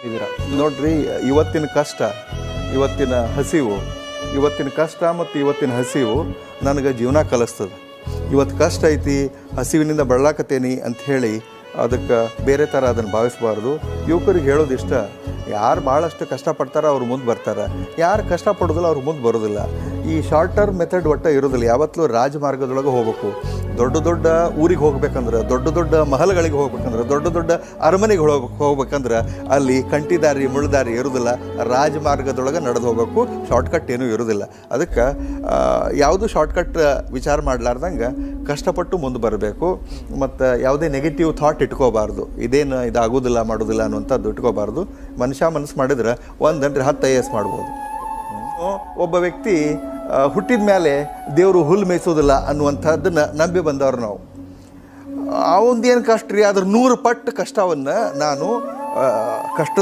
ಇದ್ದೀರಾ ನೋಡ್ರಿ, ಇವತ್ತಿನ ಕಷ್ಟ, ಇವತ್ತಿನ ಹಸಿವು, ಇವತ್ತಿನ ಕಷ್ಟ ಮತ್ತು ಇವತ್ತಿನ ಹಸಿವು ನನಗೆ ಜೀವನ ಕಲಿಸ್ತದೆ. ಇವತ್ತು ಕಷ್ಟ ಐತಿ, ಹಸಿವಿನಿಂದ ಬಳಲಾಕತ್ತೇನಿ ಅಂಥೇಳಿ ಅದಕ್ಕೆ ಬೇರೆ ಥರ ಅದನ್ನು ಭಾವಿಸಬಾರ್ದು. ಯುವಕರಿಗೆ ಹೇಳೋದಿಷ್ಟ, ಯಾರು ಭಾಳಷ್ಟು ಕಷ್ಟಪಡ್ತಾರೋ ಅವ್ರು ಮುಂದೆ ಬರ್ತಾರೆ, ಯಾರು ಕಷ್ಟಪಡೋದಿಲ್ಲ ಅವ್ರು ಮುಂದೆ ಬರೋದಿಲ್ಲ. ಈ ಶಾರ್ಟ್ ಟರ್ಮ್ ಮೆಥಡ್ ಒಟ್ಟು ಇರೋದಿಲ್ಲ. ಯಾವತ್ತೂ ರಾಜಮಾರ್ಗದೊಳಗೆ ಹೋಗ್ಬೇಕು. ದೊಡ್ಡ ದೊಡ್ಡ ಊರಿಗೆ ಹೋಗ್ಬೇಕಂದ್ರೆ, ದೊಡ್ಡ ದೊಡ್ಡ ಮಹಲ್ಗಳಿಗೆ ಹೋಗ್ಬೇಕಂದ್ರೆ, ದೊಡ್ಡ ದೊಡ್ಡ ಅರಮನೆಗೆ ಹೋಗ್ಬೇಕಂದ್ರೆ ಅಲ್ಲಿ ಕಂಟಿದಾರಿ ಮುಳ್ಳುದಾರಿ ಇರೋದಿಲ್ಲ. ರಾಜಮಾರ್ಗದೊಳಗೆ ನಡೆದು ಹೋಗ್ಬೇಕು. ಶಾರ್ಟ್ಕಟ್ ಏನೂ ಇರೋದಿಲ್ಲ. ಅದಕ್ಕೆ ಯಾವುದು ಶಾರ್ಟ್ಕಟ್ ವಿಚಾರ ಮಾಡಲಾರ್ದಂಗೆ ಕಷ್ಟಪಟ್ಟು ಮುಂದೆ ಬರಬೇಕು. ಮತ್ತು ಯಾವುದೇ ನೆಗೆಟಿವ್ ಥಾಟ್ ಇಟ್ಕೋಬಾರ್ದು. ಇದಾಗೋದಿಲ್ಲ ಮಾಡೋದಿಲ್ಲ ಅನ್ನುವಂಥದ್ದು ಇಟ್ಕೋಬಾರ್ದು. ಮನುಷ್ಯ ಮನಸ್ಸು ಮಾಡಿದ್ರೆ ಒಂದಂದ್ರೆ 10 IAS ಮಾಡ್ಬೋದು. ಒಬ್ಬ ವ್ಯಕ್ತಿ ಹುಟ್ಟಿದ ಮೇಲೆ ದೇವರು ಹುಲ್ಲು ಮೇಯಿಸೋದಿಲ್ಲ ಅನ್ನುವಂಥದ್ದನ್ನು ನಂಬಿ ಬಂದವರು ನಾವು. ಅವನದೇನು ಕಷ್ಟ ರೀ, ಅದ್ರ 100 ಪಟ್ಟು ಕಷ್ಟವನ್ನು ನಾನು ಕಷ್ಟ